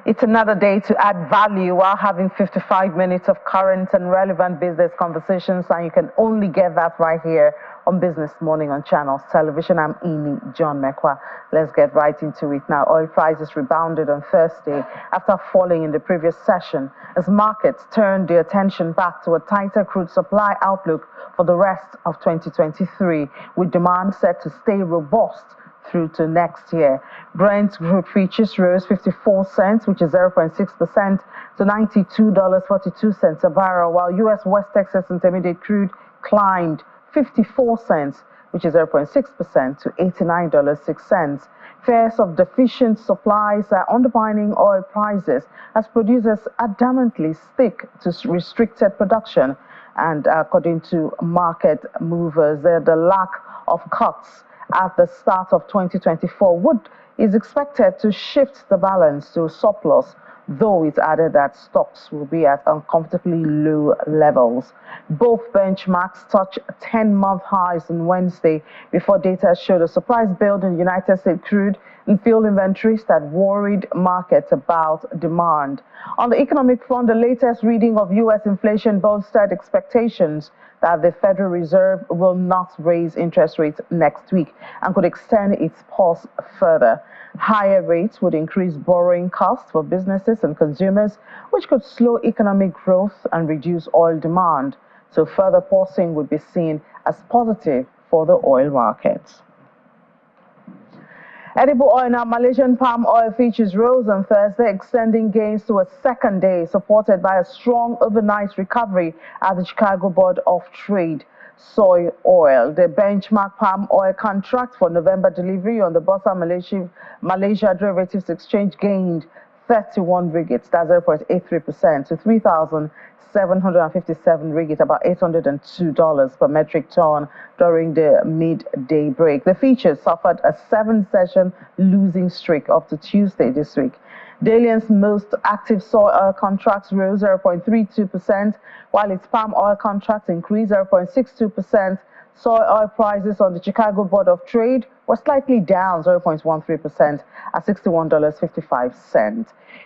It's another day to add value while having 55 minutes of current and relevant business conversations, and you can only get that right here on Business Morning on Channels Television. I'm Ini John Mekwa. Let's get right into it now. Oil prices rebounded on Thursday after falling in the previous session as markets turned their attention back to a tighter crude supply outlook for the rest of 2023, with demand set to stay robust through to next year. Brent crude futures rose 54 cents, which is 0.6%, to $92.42 a barrel, while U.S. West Texas Intermediate crude climbed 54 cents, which is 0.6%, to $89.06. Fears of deficient supplies are undermining oil prices as producers adamantly stick to restricted production. And according to market movers, the lack of cuts at the start of 2024 is expected to shift the balance to a surplus, though it added that stocks will be at uncomfortably low levels. Both benchmarks touched 10-month highs on Wednesday before data showed a surprise build in United States crude and fuel inventories that worried markets about demand. On the economic front, the latest reading of U.S. inflation bolstered expectations that the Federal Reserve will not raise interest rates next week and could extend its pause further. Higher rates would increase borrowing costs for businesses and consumers, which could slow economic growth and reduce oil demand. So further pausing would be seen as positive for the oil markets. Edible oil now. Malaysian palm oil futures rose on Thursday, extending gains to a second day, supported by a strong overnight recovery at the Chicago Board of Trade. Soy oil. The benchmark palm oil contract for November delivery on the Bursa Malaysia Derivatives Exchange gained 31 ringgit, that's 0.83%, to 3,757 ringgit, about $802 per metric ton during the midday break. The futures suffered a 7-session losing streak up to Tuesday this week. Dalian's most active soy oil contracts rose 0.32%, while its palm oil contracts increased 0.62%. Soy oil prices on the Chicago Board of Trade were slightly down 0.13% at $61.55.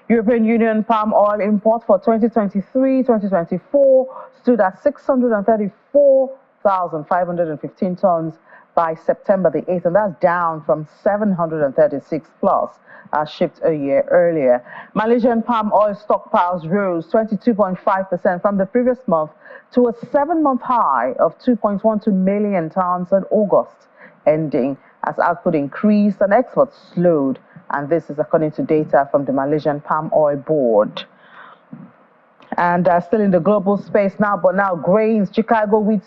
European Union palm oil import for 2023-2024 stood at 634,515 tons by September the 8th, and that's down from 736 plus shipped a year earlier. Malaysian palm oil stockpiles rose 22.5% from the previous month to a 7-month high of 2.12 million tons in August, ending as output increased and exports slowed. And this is according to data from the Malaysian Palm Oil Board. And still in the global space now, but now grains. Chicago wheat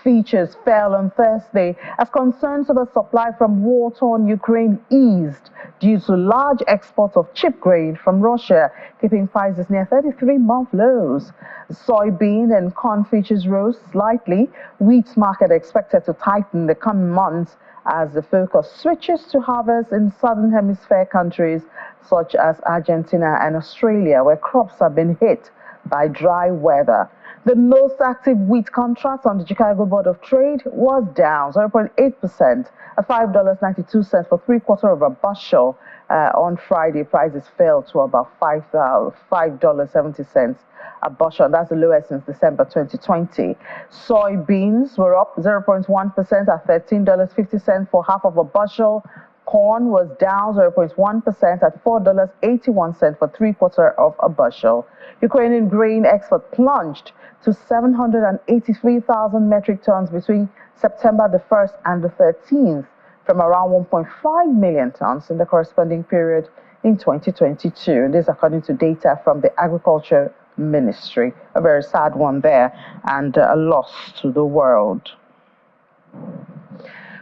futures fell on Thursday as concerns over supply from war-torn Ukraine eased due to large exports of cheap grain from Russia, keeping prices near 33-month lows. Soybean and corn futures rose slightly. Wheat market expected to tighten the coming months as the focus switches to harvest in southern hemisphere countries such as Argentina and Australia, where crops have been hit by dry weather. The most active wheat contract on the Chicago Board of Trade was down 0.8% at $5.92 for 3/4 of a bushel. On Friday, prices fell to about $5.70 a bushel. That's the lowest since December 2020. Soybeans were up 0.1% at $13.50 for half of a bushel. Corn was down 0.1% at $4.81 for 3/4 of a bushel. Ukrainian grain export plunged to 783,000 metric tons between September the 1st and the 13th, from around 1.5 million tons in the corresponding period in 2022. And this according to data from the Agriculture Ministry. A very sad one there, and a loss to the world.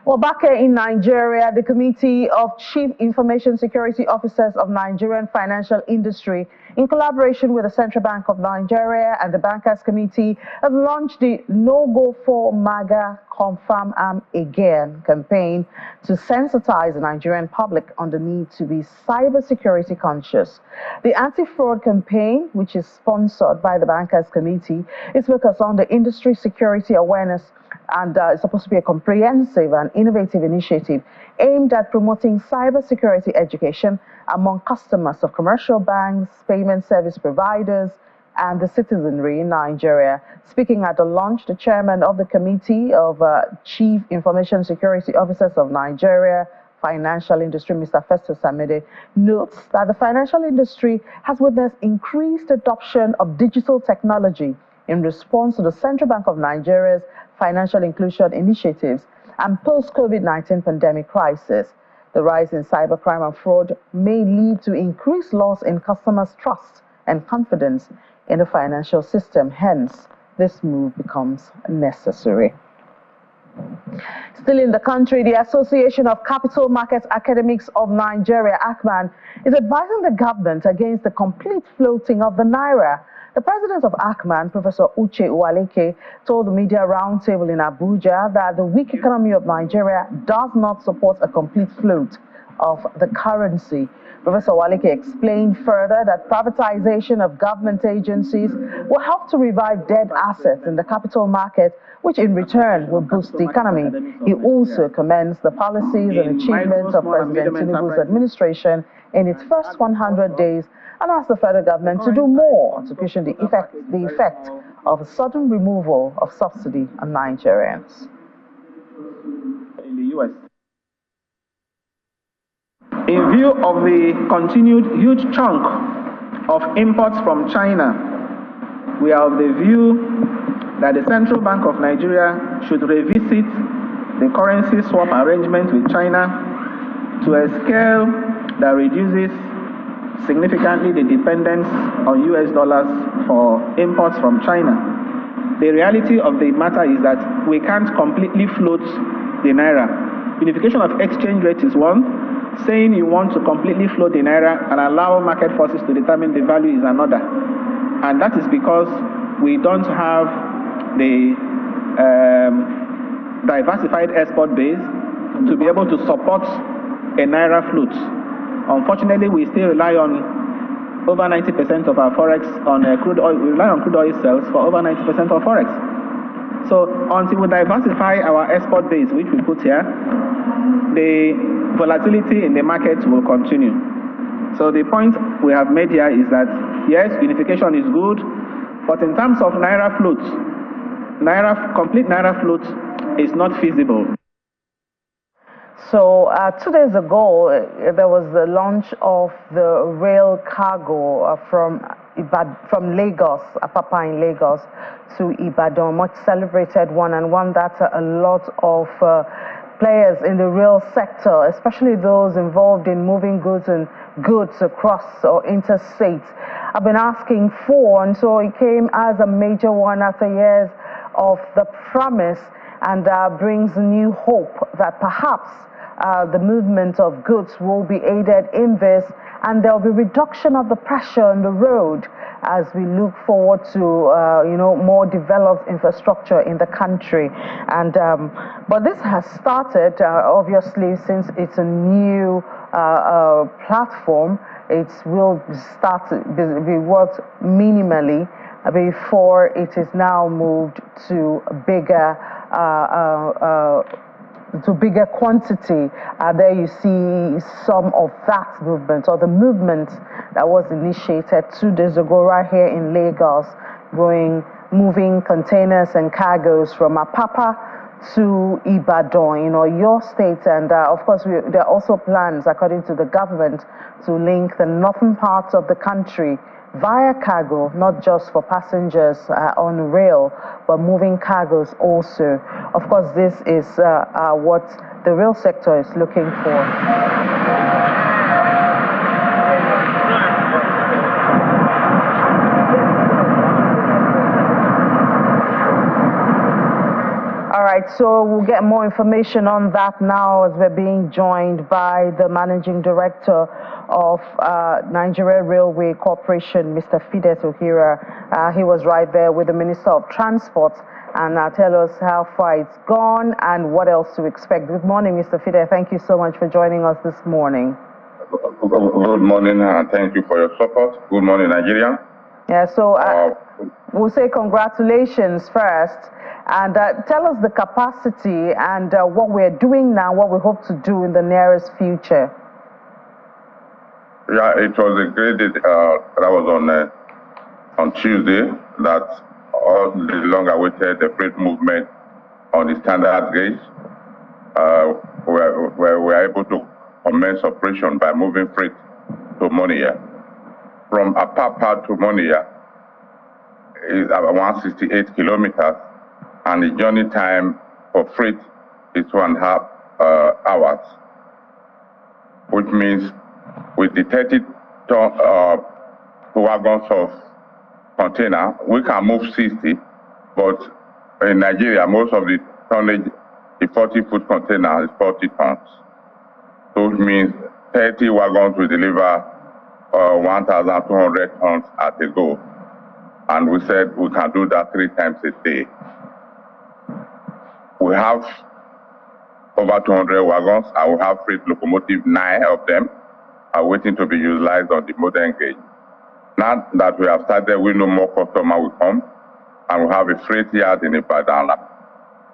Well, back here in Nigeria, the Committee of Chief Information Security Officers of Nigerian Financial Industry, in collaboration with the Central Bank of Nigeria and the Bankers Committee, have launched the No Go for MAGA Confirm Am Again campaign to sensitize the Nigerian public on the need to be cybersecurity conscious. The anti-fraud campaign, which is sponsored by the Bankers Committee, is focused on the industry security awareness and it's supposed to be a comprehensive and innovative initiative aimed at promoting cybersecurity education among customers of commercial banks, payment service providers, and the citizenry in Nigeria. Speaking at the launch, the chairman of the Committee of Chief Information Security Officers of Nigeria, Financial Industry, Mr. Festus Amede, notes that the financial industry has witnessed increased adoption of digital technology in response to the Central Bank of Nigeria's financial inclusion initiatives and post-COVID-19 pandemic crisis. The rise in cybercrime and fraud may lead to increased loss in customers' trust and confidence in the financial system. Hence, this move becomes necessary. Still in the country, the Association of Capital Markets Academics of Nigeria, ACMAN, is advising the government against the complete floating of the naira. The president of ACMAN, Professor Uche Uwaleke, told the media roundtable in Abuja that the weak economy of Nigeria does not support a complete float of the currency. Professor Uwaleke explained further that privatization of government agencies will help to revive dead assets in the capital market, which in return will boost the economy. He also commends the policies and achievements of President Tinubu's administration in its first 100 days and asked the federal government to do more to cushion the effect of a sudden removal of subsidy on Nigerians. In the U.S. In view of the continued huge chunk of imports from China, we are of the view that the Central Bank of Nigeria should revisit the currency swap arrangement with China to a scale that reduces significantly the dependence on US dollars for imports from China. The reality of the matter is that we can't completely float the naira. Unification of exchange rate is one. Saying you want to completely float the naira and allow market forces to determine the value is another. And that is because we don't have the diversified export base to be able to support a naira float. Unfortunately, we still rely on over 90% of our forex on crude oil. We rely on crude oil sales for over 90% of forex. So until we diversify our export base, which we put here, the volatility in the market will continue. So the point we have made here is that, yes, unification is good, but in terms of naira float, complete naira float is not feasible. So 2 days ago, there was the launch of the rail cargo from Lagos, Apapa in Lagos, to Ibadan, much celebrated one, and one that a lot of players in the rail sector, especially those involved in moving goods across or interstate, have been asking for, and so it came as a major one after years of the promise, and brings new hope that perhaps the movement of goods will be aided in this, and there will be reduction of the pressure on the road as we look forward to more developed infrastructure in the country. And but this has started obviously, since it's a new platform. It will be worked minimally before it is now moved to bigger quantity. There you see some of that movement, or the movement that was initiated 2 days ago right here in Lagos, moving containers and cargoes from Apapa to Ibadan, your state. And of course, there are also plans, according to the government, to link the northern parts of the country via cargo, not just for passengers on rail, but moving cargoes also. Of course, this is what the rail sector is looking for. All right, so we'll get more information on that now as we're being joined by the Managing Director of Nigeria Railway Corporation, Mr. Fides Ohira. He was right there with the Minister of Transport, and tell us how far it's gone and what else to expect. Good morning, Mr. Fides. Thank you so much for joining us this morning. Good morning, and thank you for your support. Good morning, Nigeria. Yeah, so we'll say congratulations first. And tell us the capacity and what we're doing now, what we hope to do in the nearest future. Yeah, it was a great day. That was on Tuesday that all the long-awaited freight movement on the standard gauge we're able to commence operation by moving freight to Monia. From Apapa to Monia is about 168 kilometers, and the journey time for freight is 2.5 hours, which means with the 30-ton wagons of container, we can move 60, but in Nigeria, most of the tonnage, the 40-foot container is 40 tons. So it means 30 wagons will deliver 1,200 tons at a go. And we said we can do that 3 times a day. We have over 200 wagons, and we have freight locomotive, 9 of them are waiting to be utilized on the modern gauge. Now that we have started, we know more customers will come, and we have a freight yard in Ibadan,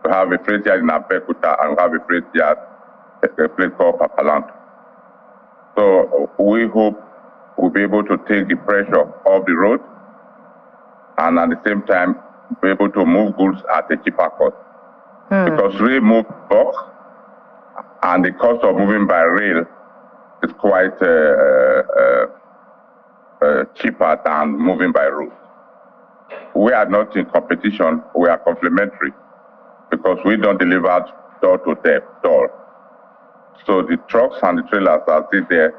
we have a freight yard in Abeokuta, and we have a freight yard at a place called Papaland. So we hope we'll be able to take the pressure off the road, and at the same time be able to move goods at a cheaper cost. Because rail moves bulk, and the cost of moving by rail is quite cheaper than moving by road. We are not in competition, we are complementary, because we don't deliver door to door. So the trucks and the trailers are still there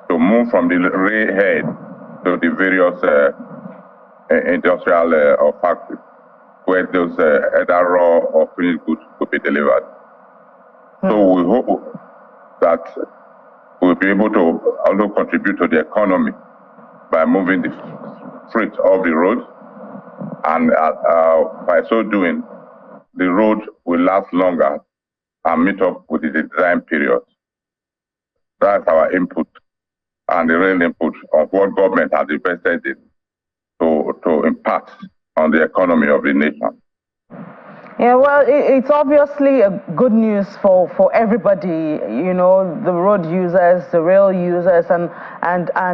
to move from the rail head to the various industrial or factories where those either raw or finished goods will be delivered. So we hope that we'll be able to also contribute to the economy by moving the freight off the road, and by so doing, the road will last longer and meet up with the design period. That's our input and the real input of what government has invested in to impact on the economy of the nation. Yeah, well, it's obviously a good news for everybody, you know, the road users, the rail users, and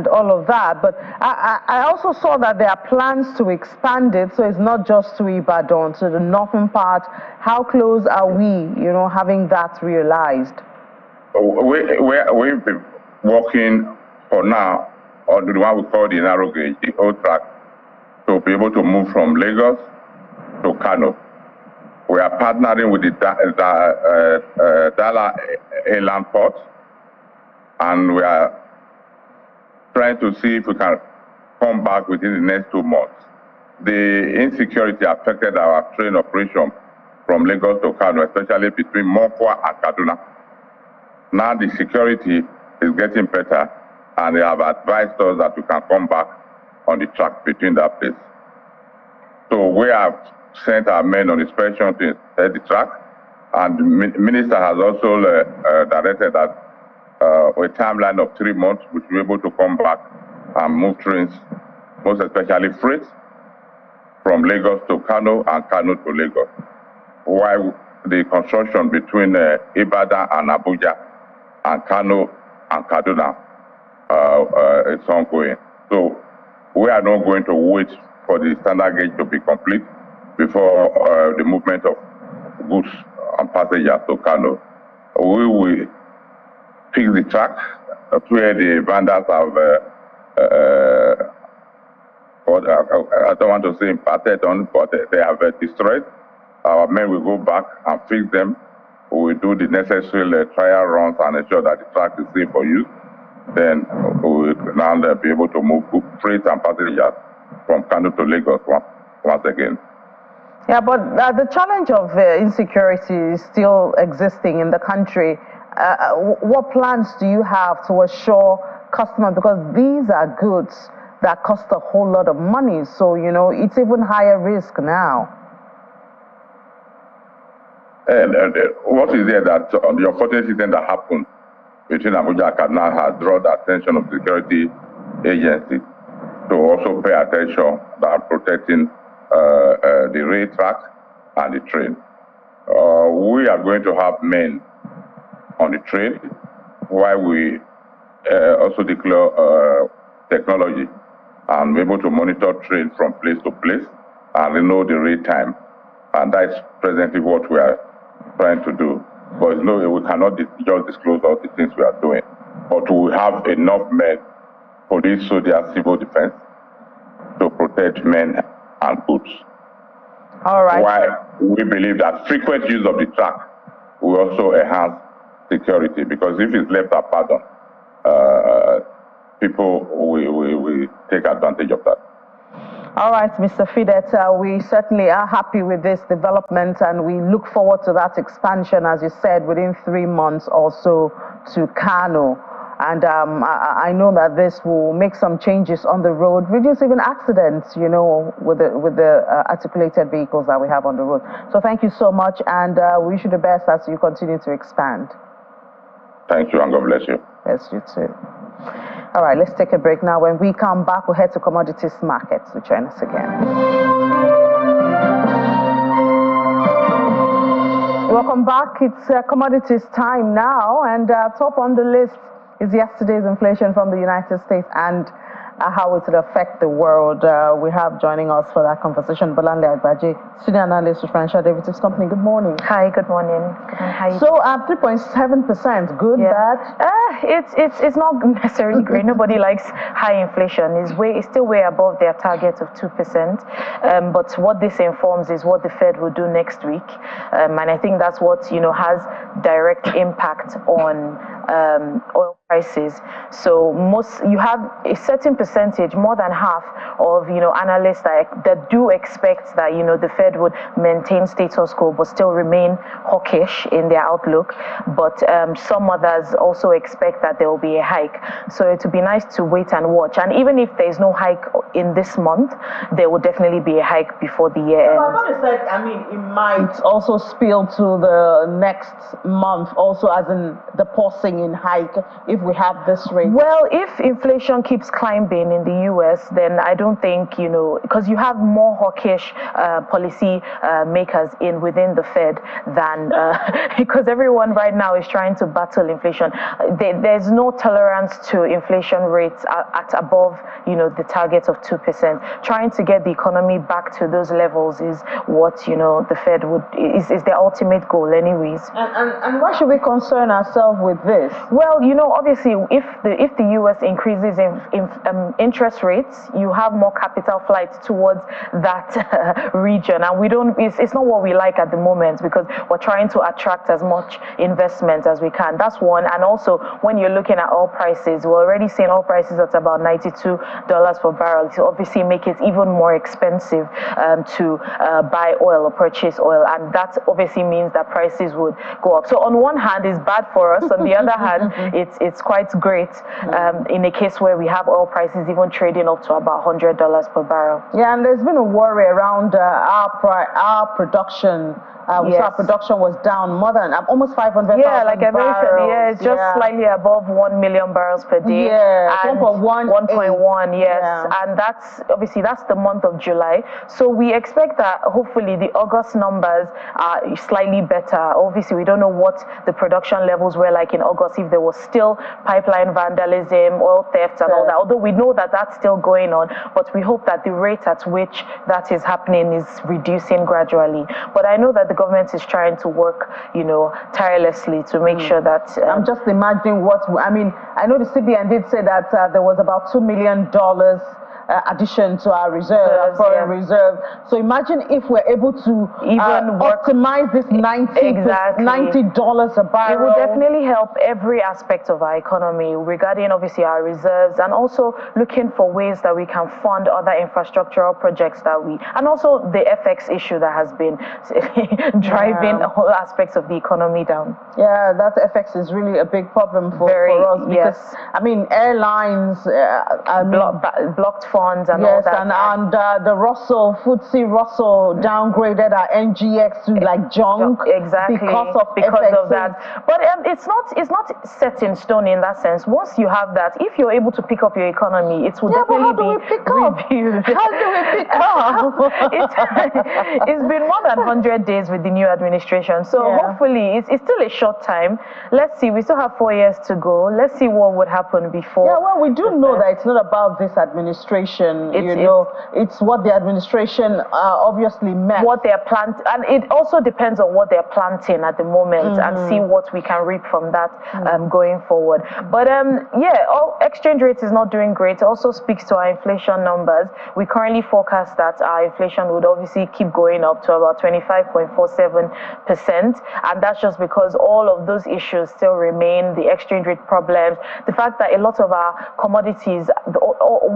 all of that. But I also saw that there are plans to expand it, so it's not just to Ibadan, to the northern part. How close are we, you know, having that realized? We've been working for now on the one we call the narrow gauge, the old track, to be able to move from Lagos to Kano. We are partnering with the Dala Inland Port, and we are trying to see if we can come back within the next 2 months. The insecurity affected our train operation from Lagos to Kano, especially between Mokwa and Kaduna. Now the security is getting better, and they have advised us that we can come back on the track between that place. So we have sent our men on inspection to inspect the track, and the minister has also directed that a timeline of 3 months, we will be able to come back and move trains, most especially freight, from Lagos to Kano and Kano to Lagos, while the construction between Ibadan and Abuja and Kano and Kaduna is ongoing. So we are not going to wait for the standard gauge to be complete before the movement of goods and passengers to Kano. We will fix the track where the vandals have, I don't want to say impacted on, but they have destroyed. Our men will go back and fix them. We will do the necessary trial runs and ensure that the track is safe for use. Then we will now be able to move freight and passengers from Kano to Lagos once again. Yeah, but the challenge of insecurity is still existing in the country. What plans do you have to assure customers? Because these are goods that cost a whole lot of money. So, you know, it's even higher risk now. And what is there that the unfortunate incident that happened between Abuja and Kaduna has drawn the attention of security agencies to also pay attention that protecting the rail track and the train. We are going to have men on the train while we also declare technology and be able to monitor train from place to place and know the real time. And that's presently what we are trying to do. But no, we cannot just disclose all the things we are doing. But we have enough men, police, soldiers, civil defense, to protect men and goods. All right. While we believe that frequent use of the track will also enhance security, because if it's left abandoned, people will take advantage of that. All right, Mr. Fidet, we certainly are happy with this development, and we look forward to that expansion, as you said, within 3 months or so to Kano. And I know that this will make some changes on the road, reduce even accidents, you know, with the articulated vehicles that we have on the road. So thank you so much, and we wish you the best as you continue to expand. Thank you, and God bless you. Yes, you too. All right, let's take a break now. When we come back, we'll head to commodities markets. So join us again. Welcome back. It's commodities time now, and top on the list is yesterday's inflation from the United States and how it will affect the world. We have joining us for that conversation Bolanle Agbaje, Senior Analyst with Financial Derivatives Company. Good morning. Hi, good morning. How so 3.7%, good, bad? It's not necessarily great. Nobody likes high inflation. It's still way above their target of 2%. But what this informs is what the Fed will do next week. And I think that's what, you know, has direct impact on oil prices. So you have a certain percentage, more than half of, you know, analysts that do expect that, you know, the Fed would maintain status quo but still remain hawkish in their outlook. But some others also expect that there will be a hike. So it would be nice to wait and watch. And even if there is no hike in this month, there will definitely be a hike before the year ends. I thought you said, I mean, it might also spill to the next month, also as in the pausing in hike, if we have this rate. Well, if inflation keeps climbing in the US, then I don't think, you know, because you have more hawkish policy makers within the Fed than because everyone right now is trying to battle inflation. There's no tolerance to inflation rates at above, you know, the target of 2%. Trying to get the economy back to those levels is what, you know, the Fed is their ultimate goal anyways. And why should we concern ourselves with this? Well, you know, obviously, if the US increases in interest rates, you have more capital flight towards that region, and it's not what we like at the moment, because we're trying to attract as much investment as we can. That's one. And also, when you're looking at oil prices, we're already seeing oil prices at about $92 per barrel. To obviously make it even more expensive to buy oil or purchase oil, and that obviously means that prices would go up. So on one hand, it's bad for us. On the other hand, it's quite great in a case where we have oil prices even trading up to about $100 per barrel. Yeah, and there's been a worry around our production. Yes. Our production was down more than almost 500,000 Yeah, like I mentioned, barrels. it's just slightly above 1 million barrels per day. Yeah, and 1.1, yes. Yeah. And that's the month of July. So we expect that hopefully the August numbers are slightly better. Obviously, we don't know what the production levels were like in August, if there was still pipeline vandalism, oil theft and all that. Although we know that that's still going on, but we hope that the rate at which that is happening is reducing gradually. But I know that the government is trying to work, you know, tirelessly to make sure that... I'm just imagining I know the CBN did say that there was about $2 million addition to our reserve, foreign reserve. So imagine if we're able to even optimize this $90 a barrel. It will definitely help every aspect of our economy regarding obviously our reserves, and also looking for ways that we can fund other infrastructural projects and also the FX issue that has been driving all aspects of the economy down. Yeah, that FX is really a big problem for us because, I mean, airlines blocked funds funds and all that. And the FTSE Russell downgraded our NGX to like junk. Exactly. Because of that. But it's not set in stone in that sense. Once you have that, if you're able to pick up your economy, it will definitely be reviewed. How do we pick up? It's been more than 100 days with the new administration, so hopefully it's still a short time. Let's see, we still have 4 years to go. Let's see what would happen before. Yeah, well, we do know that it's not about this administration. It's what the administration obviously meant. What they're planting, and it also depends on what they're planting at the moment, and see what we can reap from that going forward. But exchange rate is not doing great. It also speaks to our inflation numbers. We currently forecast that our inflation would obviously keep going up to about 25.47%, and that's just because all of those issues still remain, the exchange rate problems, the fact that a lot of our commodities,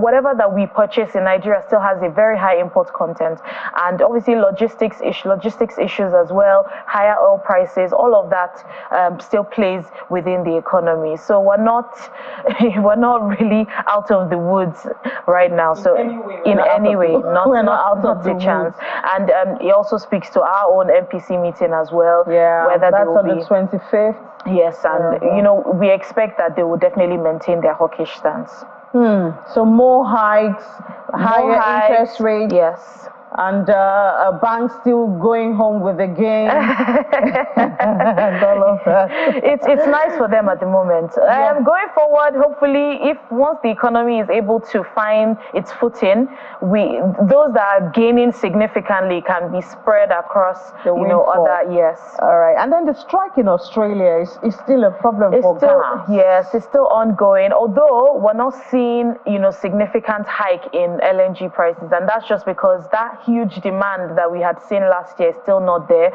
whatever that we purchase in Nigeria still has a very high import content, and obviously logistics issues as well, higher oil prices, all of that still plays within the economy. So we're not really out of the woods right now. So in any way, not a chance. And it also speaks to our own MPC meeting as well. Yeah, whether that's on the 25th. Yes, and we expect that they will definitely maintain their hawkish stance. So more hikes, higher interest rates. Yes. And a bank still going home with the gain. And all of that. It's nice for them at the moment. Going forward, hopefully, once the economy is able to find its footing, those that are gaining significantly can be spread across other. Yes. All right. And then the strike in Australia is still a problem for gas. Yes, it's still ongoing. Although we're not seeing significant hike in LNG prices, and that's just because that huge demand that we had seen last year is still not there.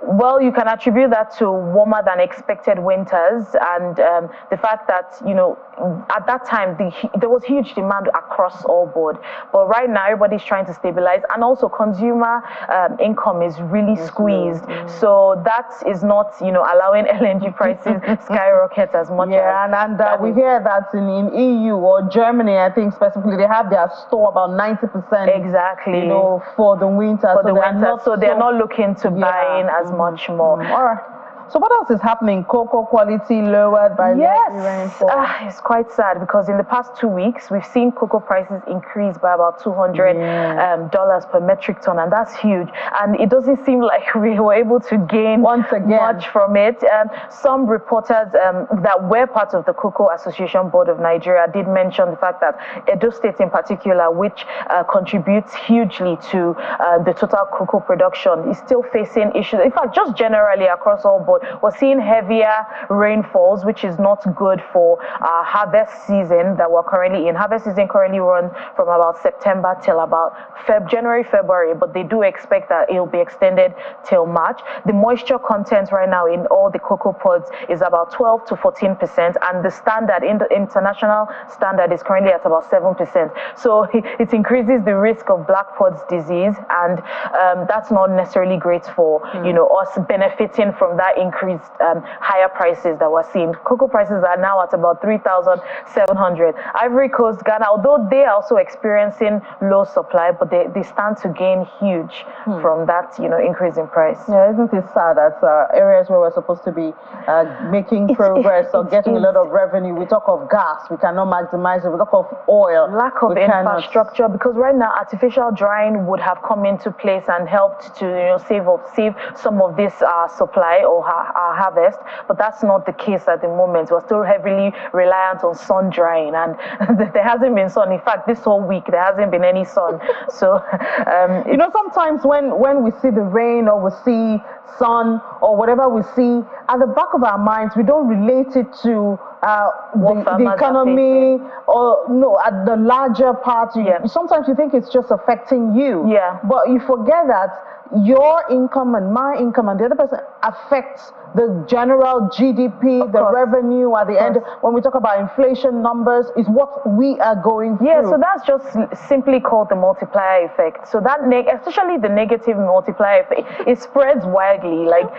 Well, you can attribute that to warmer than expected winters, and the fact that at that time there was huge demand across all board. But right now everybody's trying to stabilize, and also consumer income is really squeezed. So that is not allowing LNG prices skyrocket as much. We hear that in EU or Germany, I think specifically, they have their store about 90%. Exactly. For the winter. So they're not looking to buy in as much more. All right. So what else is happening? Cocoa quality lowered by heavy rainfall. It's quite sad because in the past 2 weeks we've seen cocoa prices increase by about $200 per metric ton, and that's huge. And it doesn't seem like we were able to gain much from it. Some reporters that were part of the Cocoa Association Board of Nigeria did mention the fact that Edo State in particular, which contributes hugely to the total cocoa production, is still facing issues. In fact, just generally across all board, we're seeing heavier rainfalls, which is not good for our harvest season that we're currently in. Harvest season currently runs from about September till about January, February, but they do expect that it will be extended till March. The moisture content right now in all the cocoa pods is about 12 to 14%, and the standard, in the international standard, is currently at about 7%. So it increases the risk of black pods disease, and that's not necessarily great for us benefiting from that increased higher prices that we're seeing. Cocoa prices are now at about 3,700. Ivory Coast, Ghana, although they are also experiencing low supply, but they stand to gain huge from that increase in price. Yeah, isn't it sad that areas where we're supposed to be making progress or getting a lot of revenue, we talk of gas, we cannot maximize it, we talk of oil, lack of infrastructure, because right now artificial drying would have come into place and helped to save some of this supply or our harvest, but that's not the case at the moment. We're still heavily reliant on sun drying, and there hasn't been sun. In fact, this whole week there hasn't been any sun. So sometimes when we see the rain or we see sun or whatever we see, at the back of our minds we don't relate it to the economy, or at the larger part. Sometimes you think it's just affecting you, but you forget that your income and my income and the other person affects the general GDP, the revenue at the end. When we talk about inflation numbers, is what we are going through. Yeah, so that's just simply called the multiplier effect. So that, especially the negative multiplier effect, it spreads widely. Like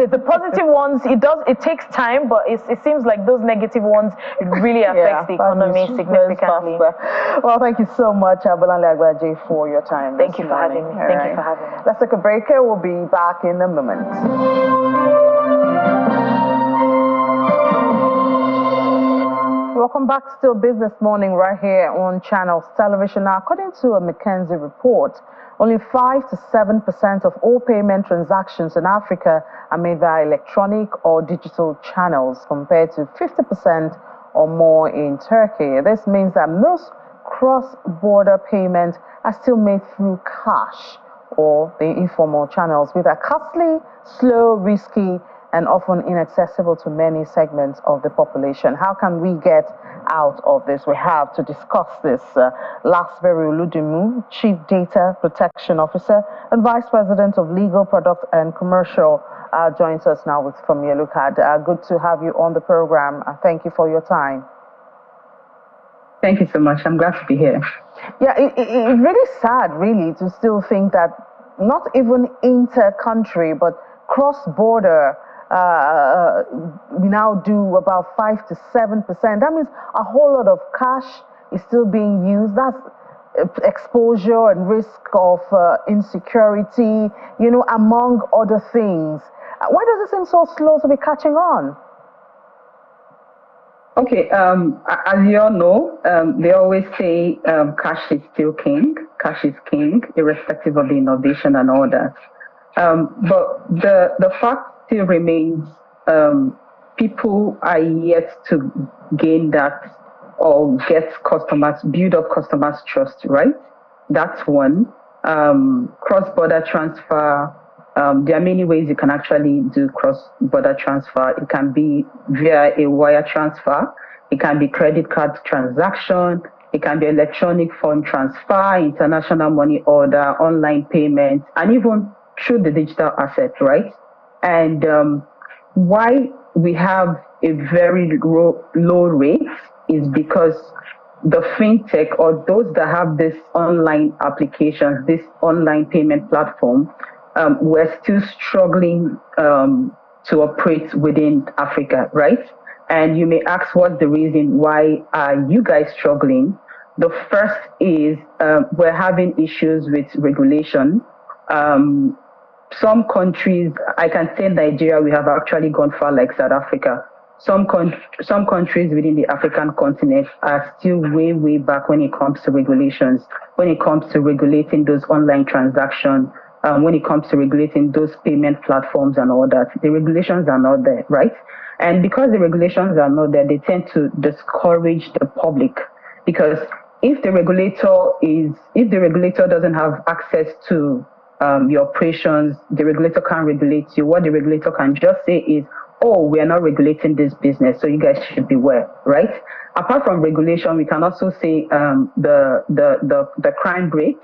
the positive ones, it takes time, but it seems like those negative ones, it really affects the economy significantly. Well, thank you so much, Abolale Agbaje, for your time. Thank you for having me. Thank you for having me. Let's take a break here. We'll be back in a moment. Welcome back to Still Business Morning right here on Channels Television. Now, according to a McKinsey report, only 5 to 7% of all payment transactions in Africa are made via electronic or digital channels, compared to 50% or more in Turkey. This means that most cross-border payments are still made through cash or the informal channels, which are costly, slow, risky, and often inaccessible to many segments of the population. How can we get out of this? We have to discuss this. Lasberu Oludimu, Chief Data Protection Officer and Vice President of Legal, Product and Commercial, joins us now from Yellowcard. Good to have you on the program. Thank you for your time. Thank you so much. I'm glad to be here. Yeah, it's really sad, really, to still think that not even inter-country, but cross-border, we now do about 5 to 7%. That means a whole lot of cash is still being used. That's exposure and risk of insecurity, among other things. Why does it seem so slow to be catching on? Okay, as you all know, they always say cash is still king. Cash is king, irrespective of the innovation and all that. But the fact still remains, people are yet to gain that or build up customers' trust, right? That's one. Cross-border transfer. There are many ways you can actually do cross-border transfer. It can be via a wire transfer. It can be credit card transaction. It can be electronic fund transfer, international money order, online payments, and even through the digital asset, right? And why we have a very low rate is because the fintech, or those that have this online applications, this online payment platform, we're still struggling to operate within Africa, right? And you may ask, what's the reason? Why are you guys struggling? The first is we're having issues with regulation. Some countries, I can say Nigeria, we have actually gone far like South Africa. Some countries within the African continent are still way, way back when it comes to regulations, when it comes to regulating those online transactions, when it comes to regulating those payment platforms and all that. The regulations are not there, right? And because the regulations are not there, they tend to discourage the public, because if the regulator doesn't have access to your operations, the regulator can't regulate you. What the regulator can just say is, oh, we are not regulating this business, so you guys should beware, right? Apart from regulation, we can also say the crime rate,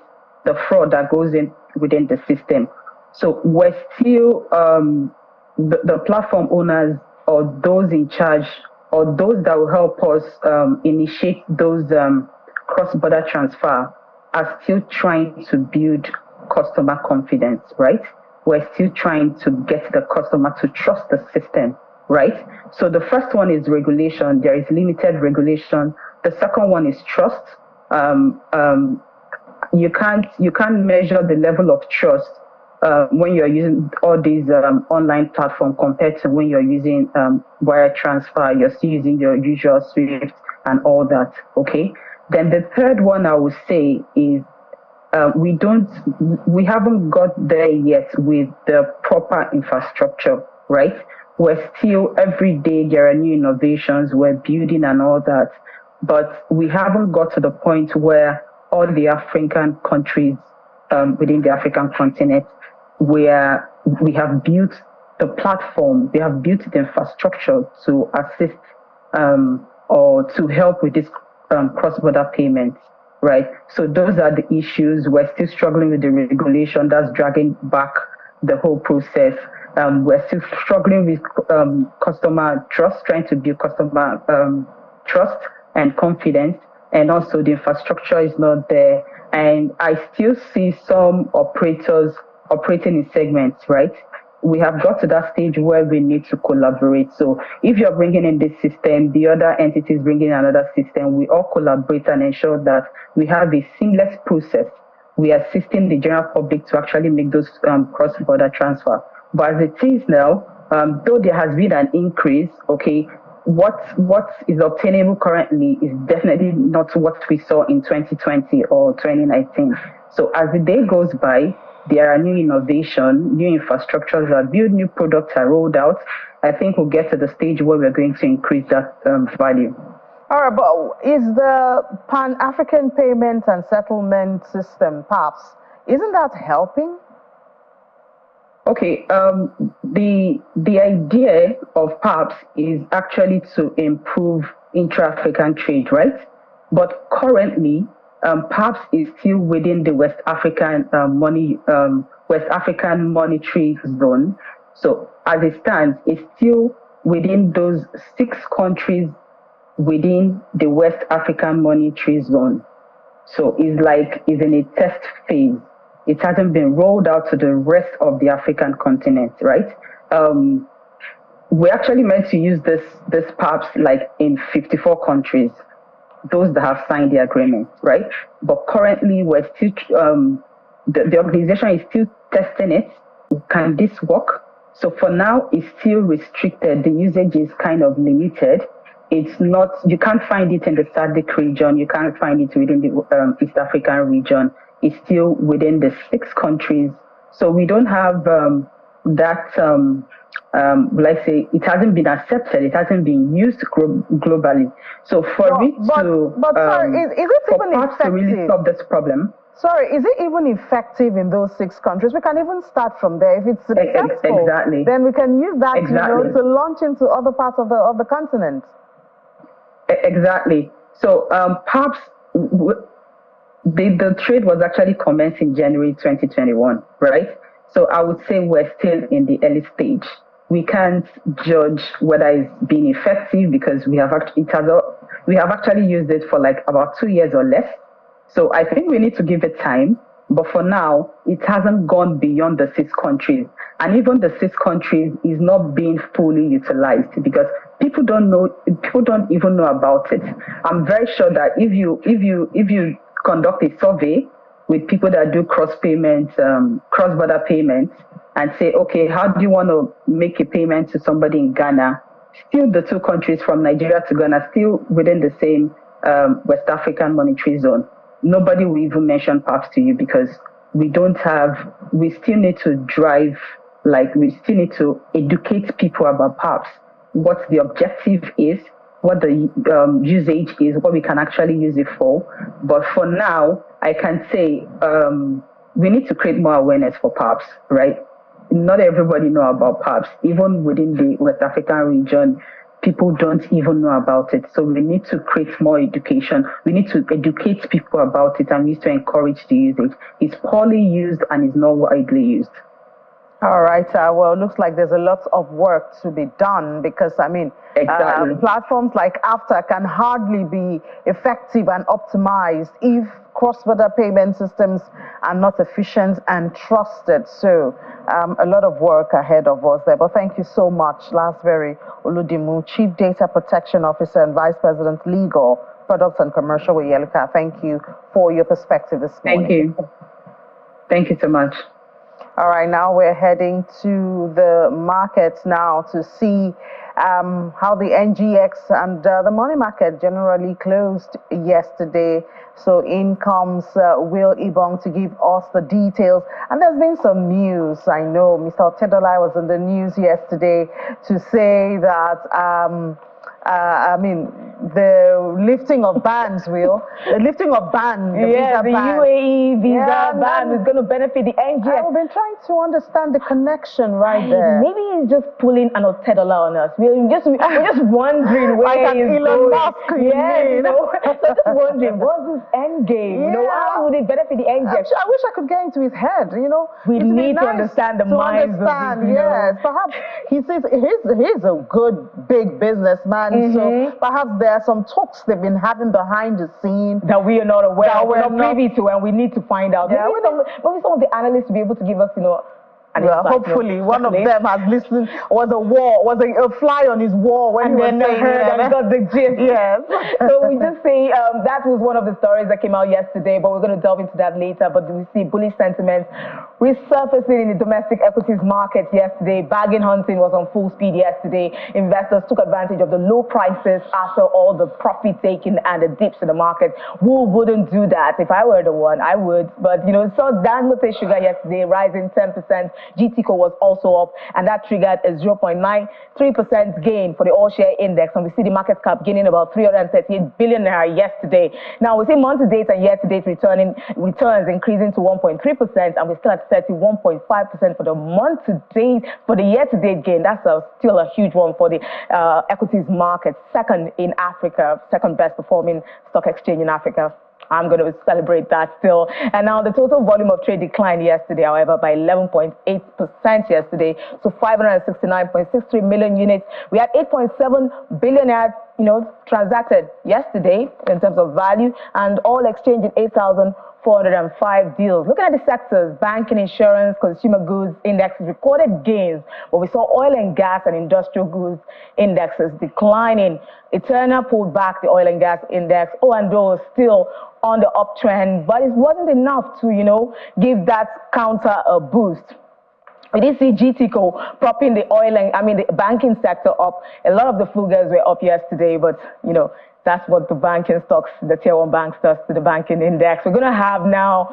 the fraud that goes in within the system. So we're still, the platform owners or those in charge or those that will help us initiate those cross-border transfer are still trying to build customer confidence, right? We're still trying to get the customer to trust the system, right? So the first one is regulation. There is limited regulation. The second one is trust. You can't measure the level of trust when you're using all these online platforms compared to when you're using wire transfer. You're still using your usual SWIFT and all that, okay? Then the third one I would say is we haven't got there yet with the proper infrastructure, right? We're still, every day there are new innovations, we're building and all that, but we haven't got to the point where all the African countries within the African continent, where we have built the platform, we have built the infrastructure to assist or to help with this cross-border payments. right? So those are the issues. We're still struggling with the regulation that's dragging back the whole process. We're still struggling with customer trust, trying to build customer trust and confidence, and also the infrastructure is not there. And I still see some operators operating in segments, right? We have got to that stage where we need to collaborate. So if you're bringing in this system, the other entities bringing in another system, we all collaborate and ensure that we have a seamless process. We are assisting the general public to actually make those cross-border transfer. But as it is now, though there has been an increase, okay, what is obtainable currently is definitely not what we saw in 2020 or 2019. So as the day goes by, there are new innovation, new infrastructures are built, new products are rolled out. I think we'll get to the stage where we're going to increase that value. All right, but is the Pan-African Payment and Settlement System, PAPS, isn't that helping? Okay, the idea of PAPS is actually to improve intra-African trade, right? But currently, PAPS is still within the West African monetary zone. So as it stands, it's still within those 6 countries within the West African monetary zone. So it's in a test phase. It hasn't been rolled out to the rest of the African continent, right? We actually meant to use this PAPS like in 54 countries, those that have signed the agreement, right? But currently, we're still the organization is still testing it. Can this work? So for now, it's still restricted. The usage is kind of limited. It's not. You can't find it in the SADC region. You can't find it within the East African region. It's still within the 6 countries. So we don't have that. Let's say it hasn't been accepted. It hasn't been used globally. So for sorry, is it even effective to really solve this problem? Sorry, is it even effective in those 6 countries? We can even start from there. If it's successful, exactly, then we can use that exactly. to launch into other parts of the continent. Exactly. So PAPS, the trade was actually commenced in January 2021, right? So I would say we're still in the early stage. We can't judge whether it's been effective because we have actually used it for like about 2 years or less. So I think we need to give it time. But for now, it hasn't gone beyond the 6 countries. And even the 6 countries is not being fully utilized because people don't even know about it. I'm very sure that if you conduct a survey with people that do cross-border payments, and say, okay, how do you want to make a payment to somebody in Ghana? Still the 2 countries from Nigeria to Ghana, still within the same West African monetary zone. Nobody will even mention PAPS to you because we still need to drive, we still need to educate people about PAPS, what the objective is, what the usage is, what we can actually use it for. But for now, I can say we need to create more awareness for PAPS, right? Not everybody know about PAPS. Even within the West African region, people don't even know about it. So we need to create more education. We need to educate people about it, and we need to encourage the usage. It's poorly used and is not widely used. All right. Well, it looks like there's a lot of work to be done because, exactly. Platforms like AFTA can hardly be effective and optimized if cross-border payment systems are not efficient and trusted. So a lot of work ahead of us there. But thank you so much, Lasveri Oludimu, Chief Data Protection Officer and Vice President Legal, Products and Commercial with Yelika. Thank you for your perspective this morning. Thank you. Thank you so much. All right, now we're heading to the markets now to see how the NGX and the money market generally closed yesterday. So in comes Will Ibong to give us the details. And there's been some news. I know Mr. Otedola was in the news yesterday to say that the lifting of bans, the lifting of ban, the visa the ban. UAE visa ban is going to benefit the NGX. I've been trying to understand the connection right there. Maybe he's just pulling an Otedola on us. We're just wondering where like he's Elon going. Musk, So just wondering, what's his end game? How would it benefit the NGX? I wish I could get into his head. We need to understand the minds of these, yes, perhaps he says he's a good big businessman. So perhaps there are some talks they've been having behind the scenes that we are not aware of, we're not privy to, and we need to find out. Yeah, maybe some of the analysts will be able to give us, hopefully one of them has listened. Was a fly on his wall when he was saying heard and got the gist. Yes. So we just say that was one of the stories that came out yesterday, but we're going to delve into that later. But we see bullish sentiments resurfacing in the domestic equities market yesterday. Bargain hunting was on full speed yesterday. Investors took advantage of the low prices after all the profit taking and the dips in the market. Who wouldn't do that? If I were the one, I would. But saw Dangote Sugar yesterday rising 10%. GTCO was also up, and that triggered a 0.93% gain for the all-share index. And we see the market cap gaining about 338 billion naira yesterday. Now we see month-to-date and year-to-date returns increasing to 1.3%, and we're still at 31.5% for the month-to-date. For the year-to-date gain, that's still a huge one for the equities market, second in Africa, second best performing stock exchange in Africa. I'm going to celebrate that still. And now the total volume of trade declined yesterday, however, by 11.8% yesterday to 569.63 million units. We had 8.7 billion transacted yesterday in terms of value, and all exchanged in 8,405 deals. Looking at the sectors, banking, insurance, consumer goods indexes recorded gains, but we saw oil and gas and industrial goods indexes declining. Eternal pulled back the oil and gas index. O&O still on the uptrend, but it wasn't enough to, give that counter a boost. We did see GTCO propping the the banking sector up. A lot of the figures were up yesterday, but, that's what the banking stocks, the tier 1 banks does to the banking index. We're going to have now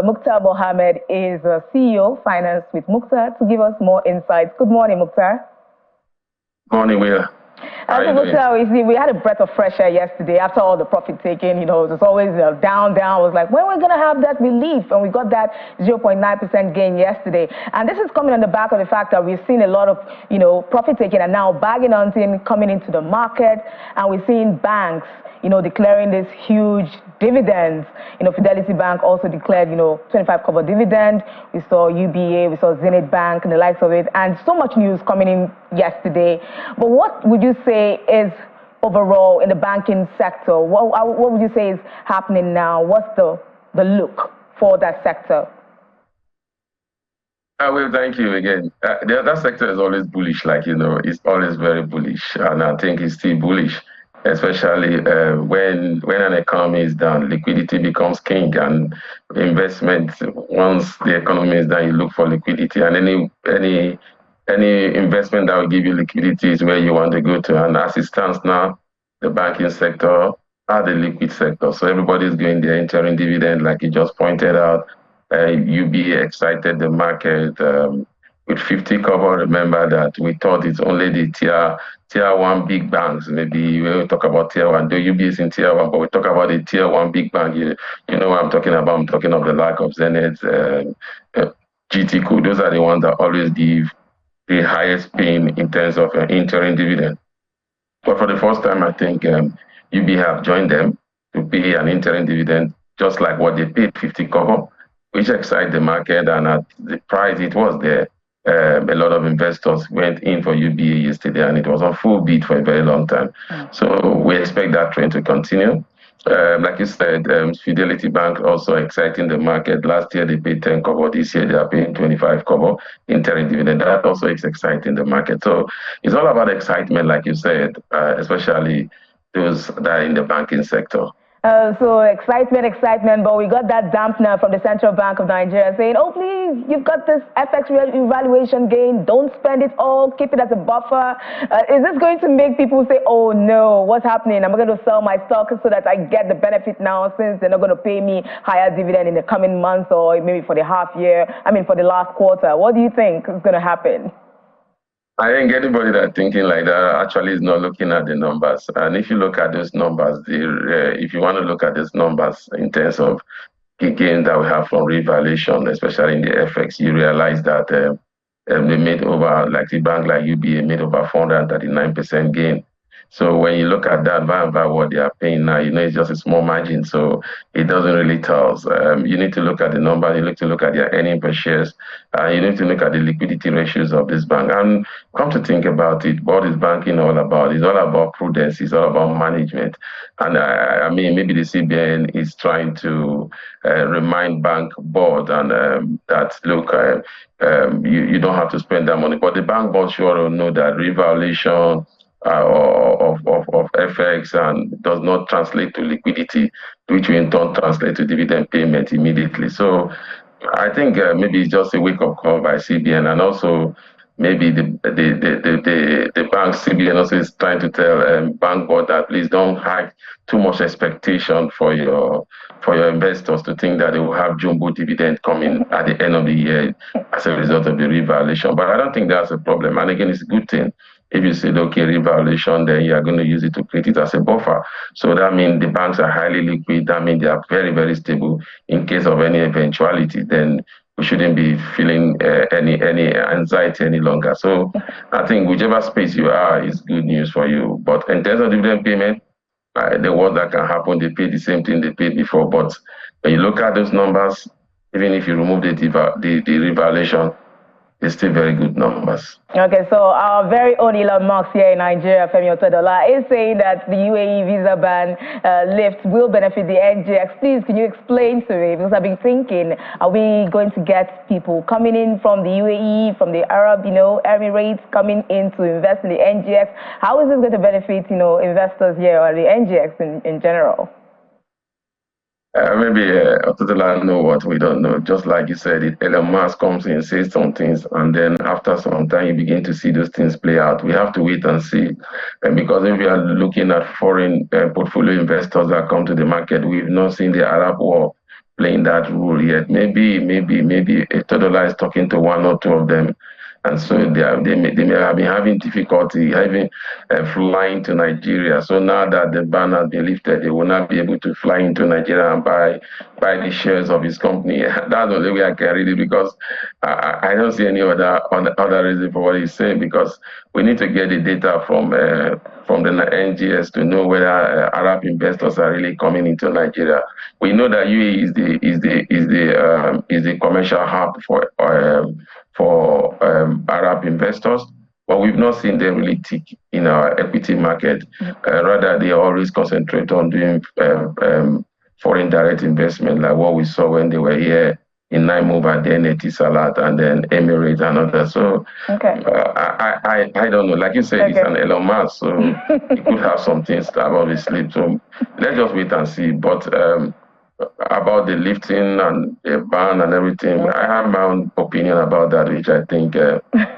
Mukhtar Mohammed is CEO Finance with Mukhtar to give us more insights. Good morning, Mukhtar. Morning, Will. We had a breath of fresh air yesterday after all the profit taking. It was always down. I was like, when are we going to have that relief? And we got that 0.9% gain yesterday. And this is coming on the back of the fact that we've seen a lot of, profit taking and now bargain hunting coming into the market. And we're seeing banks, declaring this huge dividends. Fidelity Bank also declared, 25 kobo dividend. We saw UBA, we saw Zenith Bank and the likes of it. And so much news coming in yesterday. But what would you say is overall in the banking sector? What would you say is happening now? What's the look for that sector? Well, thank you again. That sector is always bullish, it's always very bullish. And I think it's still bullish, especially when an economy is down, liquidity becomes king, and investment, once the economy is down, you look for liquidity, and any investment that will give you liquidity is where you want to go to. And as it stands now, the banking sector are the liquid sector. So everybody's going there, entering dividend, like you just pointed out. UBA excited the market with 50 cover. Remember that we thought it's only the tier 1 big banks. Maybe we talk about tier 1, the UBA is in tier 1, but we talk about the tier 1 big bank. You know what I'm talking about. I'm talking of the lack of Zenith, GTCO. Those are the ones that always give the highest paying in terms of interim dividend. But for the first time, I think UBA have joined them to pay an interim dividend, just like what they paid 50 cover, which excited the market. And at the price it was there, a lot of investors went in for UBA yesterday, and it was on full beat for a very long time. So we expect that trend to continue. Like you said, Fidelity Bank also exciting the market. Last year they paid 10 kobo. This year they are paying 25 kobo interim dividend. That also is exciting the market. So it's all about excitement, like you said, especially those that are in the banking sector. So excitement, but we got that dampener from the Central Bank of Nigeria saying, oh, please, you've got this FX revaluation gain. Don't spend it all. Keep it as a buffer. Is this going to make people say, oh, no, what's happening? I'm going to sell my stock so that I get the benefit now, since they're not going to pay me higher dividend in the coming months, or maybe for the for the last quarter? What do you think is going to happen? I think anybody that's thinking like that actually is not looking at the numbers. And if you look at those numbers, if you want to look at those numbers in terms of the gain that we have from revaluation, especially in the FX, you realize that they made over, like the bank like UBA made over 439% gain. So when you look at that by what they are paying now, it's just a small margin. So it doesn't really tell us. You need to look at the numbers, you need to look at their earning per shares, you need to look at the liquidity ratios of this bank. And come to think about it, what is banking all about? It's all about prudence, it's all about management. And I mean, maybe the CBN is trying to remind bank board and that, look, you don't have to spend that money. But the bank board sure know that revaluation of FX and does not translate to liquidity, which will in turn translate to dividend payment immediately. So I think maybe it's just a wake-up call by CBN, and also maybe the bank CBN also is trying to tell bank board that please don't have too much expectation for your investors to think that they will have jumbo dividend coming at the end of the year as a result of the revaluation. But I don't think that's a problem. And again, it's a good thing. If you said, okay, revaluation, then you are going to use it to create it as a buffer. So that means the banks are highly liquid. That means they are very, very stable. In case of any eventuality, then we shouldn't be feeling any anxiety any longer. So I think whichever space you are is good news for you. But in terms of dividend payment, the worst that can happen, they pay the same thing they paid before. But when you look at those numbers, even if you remove the revaluation, it's still very good numbers. Okay, so our very own Elon Musk here in Nigeria, Femi Otedola, is saying that the UAE visa ban lift will benefit the NGX. Please, can you explain to me? Because I've been thinking, are we going to get people coming in from the UAE, from the Arab, Emirates, coming in to invest in the NGX? How is this going to benefit, investors here or the NGX in general? Maybe Otedola know what we don't know. Just like you said, Elon Musk comes in, says some things, and then after some time, you begin to see those things play out. We have to wait and see. And because if we are looking at foreign portfolio investors that come to the market, we've not seen the Arab war playing that role yet. Maybe Otedola is talking to one or two of them. And so they may have been having difficulty flying to Nigeria. So now that the ban has been lifted, they will not be able to fly into Nigeria and buy the shares of his company. That's the only way I can read it, because I don't see any other reason for what he's saying, because we need to get the data from the NGS to know whether Arab investors are really coming into Nigeria. We know that UAE is the commercial hub for Arab investors, but we've not seen them really tick in our equity market. Rather, they always concentrate on doing foreign direct investment, like what we saw when they were here in Naimove, then Etisalat, and then Emirates and others. So I don't know. Like you said, it's an Elon Musk, so he could have some things about his sleep. So let's just wait and see. But about the lifting and the ban and everything, I have my own opinion about that, which I think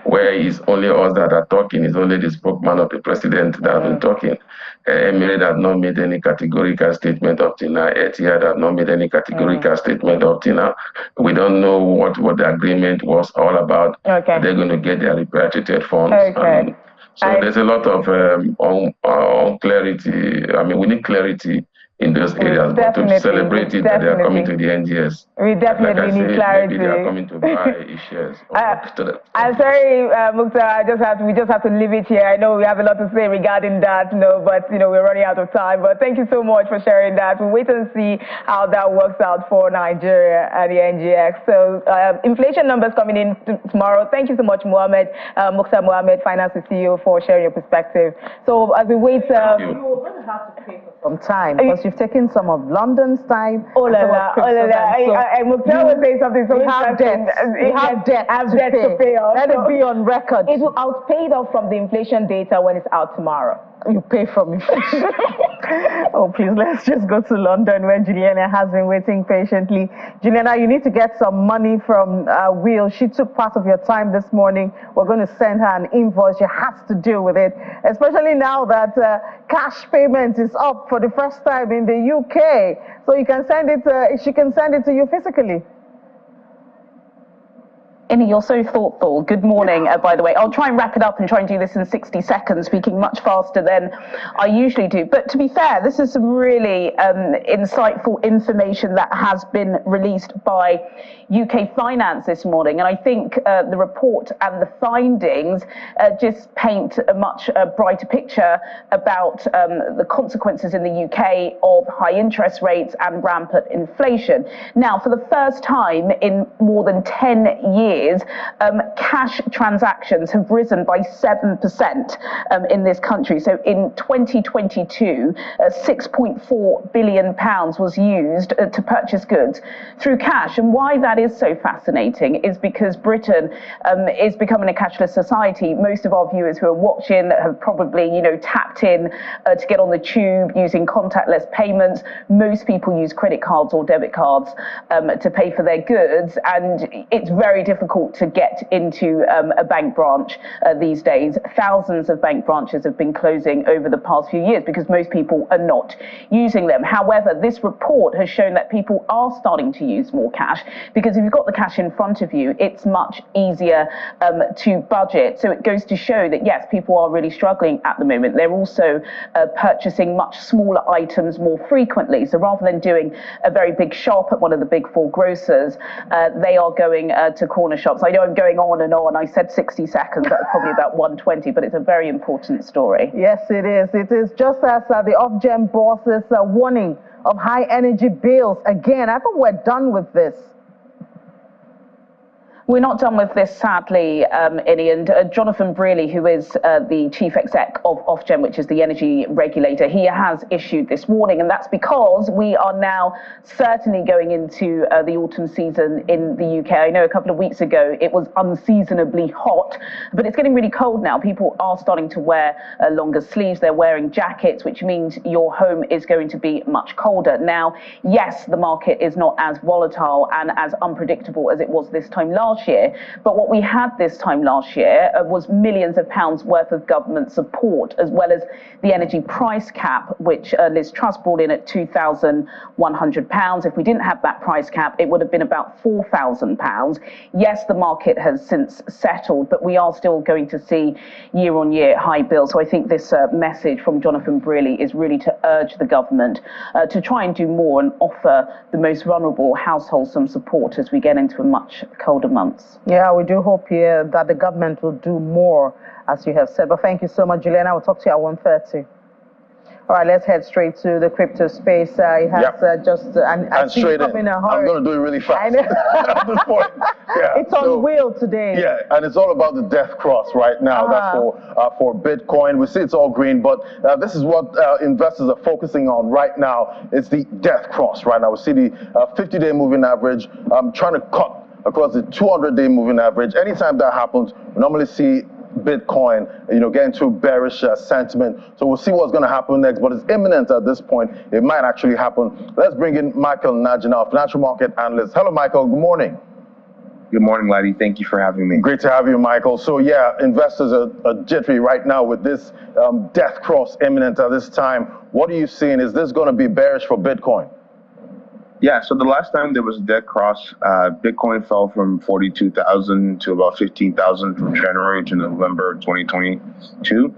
where it's only us that are talking, it's only the spokesman of the president that have been talking. Emirates have not made any categorical statement up till now. Etihad have not made any categorical statement up till now. We don't know what the agreement was all about. They're going to get their repatriated funds. So there's a lot of unclarity. I mean, we need clarity in those areas, but to celebrate it that they are coming to the NGS. We definitely need clarity. Maybe they are coming to buy shares. I'm sorry, Mukhtar, we just have to leave it here. I know we have a lot to say regarding that, but we're running out of time. But thank you so much for sharing that. We'll wait and see how that works out for Nigeria and the NGX. So inflation numbers coming in tomorrow. Thank you so much, Mukhtar Mohammed, Finance CEO, for sharing your perspective. So as we wait, you're going to have to pay for some time, because you've taken some of London's time. Mukhtar was saying something so interesting. You have debt to pay off. Let it be on record. It will outpay it off from the inflation data when it's out tomorrow. You pay from inflation. Oh, please, let's just go to London, where Juliana has been waiting patiently. Juliana, you need to get some money from Will. She took part of your time this morning. We're going to send her an invoice. She has to deal with it, especially now that cash payment is up for the first time in the UK. So you can send it. She can send it to you physically. Innie, you're so thoughtful. Good morning, by the way. I'll try and wrap it up and try and do this in 60 seconds, speaking much faster than I usually do. But to be fair, this is some really insightful information that has been released by UK Finance this morning. And I think the report and the findings just paint a much brighter picture about the consequences in the UK of high interest rates and rampant inflation. Now, for the first time in more than 10 years, cash transactions have risen by 7% in this country. So in 2022, £6.4 billion was used to purchase goods through cash. And why that is so fascinating is because Britain is becoming a cashless society. Most of our viewers who are watching have probably, tapped in to get on the tube using contactless payments. Most people use credit cards or debit cards to pay for their goods, and it's very difficult to get into a bank branch these days. Thousands of bank branches have been closing over the past few years because most people are not using them. However, this report has shown that people are starting to use more cash, because if you've got the cash in front of you, it's much easier to budget. So it goes to show that, yes, people are really struggling at the moment. They're also purchasing much smaller items more frequently. So rather than doing a very big shop at one of the big four grocers, they are going to corner shops. I know I'm going on and on. I said 60 seconds. That was probably about 120, but it's a very important story. Yes, it is. It is just as the Ofgem bosses warning of high energy bills. Again, I thought we're done with this. We're not done with this, sadly, Innie, and Jonathan Brearley, who is the chief exec of Ofgem, which is the energy regulator, he has issued this warning, and that's because we are now certainly going into the autumn season in the UK. I know a couple of weeks ago it was unseasonably hot, but it's getting really cold now. People are starting to wear longer sleeves. They're wearing jackets, which means your home is going to be much colder. Now, yes, the market is not as volatile and as unpredictable as it was this time last year, but what we had this time last year was millions of pounds worth of government support, as well as the energy price cap, which Liz Truss brought in at £2,100. If we didn't have that price cap, it would have been about £4,000. Yes, the market has since settled, but we are still going to see year-on-year high bills. So I think this message from Jonathan Brearley is really to urge the government to try and do more and offer the most vulnerable households some support as we get into a much colder month. Yeah, we do hope here that the government will do more, as you have said. But thank you so much, Juliana. I will talk to you at 1:30. All right, let's head straight to the crypto space. It has just and straight in. I'm going to do it really fast at this point. Yeah. It's on wheel today. Yeah, and it's all about the death cross right now. That's for Bitcoin. We see it's all green, but this is what investors are focusing on right now. It's the death cross right now. We see the 50-day moving average trying to cut across the 200-day moving average. Anytime that happens, we normally see Bitcoin, get into bearish sentiment. So we'll see what's going to happen next, but it's imminent at this point. It might actually happen. Let's bring in Michael Najina, financial market analyst. Hello, Michael. Good morning. Good morning, Laddie. Thank you for having me. Great to have you, Michael. So yeah, investors are jittery right now with this death cross imminent at this time. What are you seeing? Is this going to be bearish for Bitcoin? Yeah, so the last time there was a dead cross, Bitcoin fell from 42,000 to about 15,000 from January to November 2022.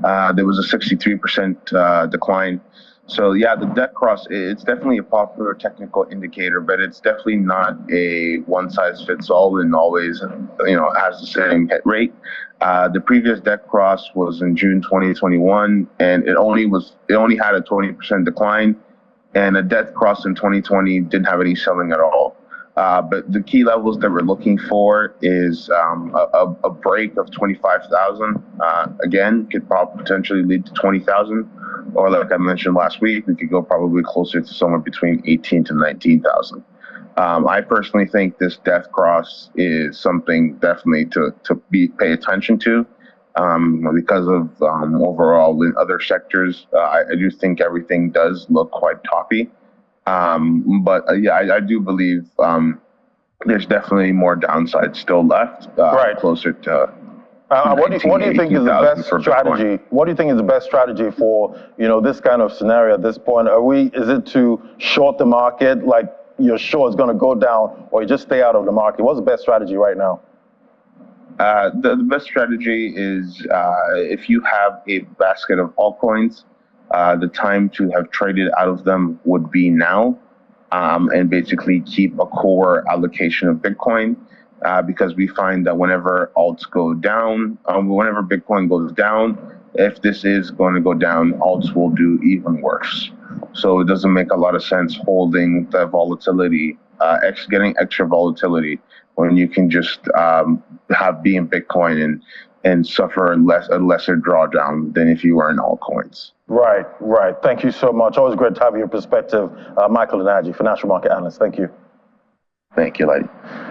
There was a 63% decline. So yeah, the dead cross, it's definitely a popular technical indicator, but it's definitely not a one-size-fits-all and always, has the same hit rate. The previous dead cross was in June 2021, and it only had a 20% decline. And a death cross in 2020 didn't have any selling at all. But the key levels that we're looking for is a break of 25,000. Again, could potentially lead to 20,000. Or like I mentioned last week, we could go probably closer to somewhere between 18 to 19,000. I personally think this death cross is something definitely to pay attention to. Because of overall in other sectors, I do think everything does look quite toppy. But I do believe there's definitely more downside still left, closer to. What do you think is the best strategy? What do you think is the best strategy for this kind of scenario at this point? Is it to short the market, like you're sure it's going to go down, or you just stay out of the market? What's the best strategy right now? The best strategy is if you have a basket of altcoins, the time to have traded out of them would be now, and basically keep a core allocation of Bitcoin, because we find that whenever alts go down, whenever Bitcoin goes down, if this is going to go down, alts will do even worse. So it doesn't make a lot of sense holding the volatility, getting extra volatility when you can just be in Bitcoin and suffer a lesser drawdown than if you were in altcoins. Right. Thank you so much. Always great to have your perspective. Michael Inaji, financial market analyst. Thank you. Thank you, lady.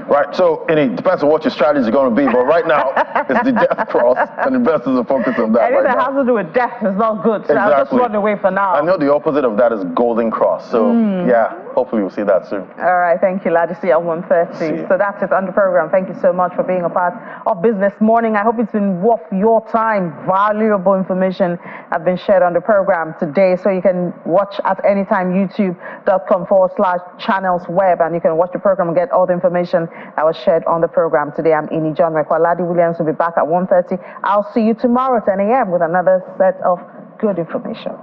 Right, so it depends on what your strategy is going to be, but right now it's the death cross, and investors are focused on that. Anything that has to do with death is not good, so exactly. I'll just run away for now. I know the opposite of that is golden cross, so yeah, hopefully we'll see that soon. All right, thank you, Ladi. See you at 1:30. So that's it on the program. Thank you so much for being a part of Business Morning. I hope it's been worth your time. Valuable information have been shared on the program today, so you can watch at any time, youtube.com/channelsweb, and you can watch the program and get all the information that was shared on the program today. I'm Ini John Mekwa. Ladi Williams will be back at 1:30. I'll see you tomorrow at 10 a.m. with another set of good information.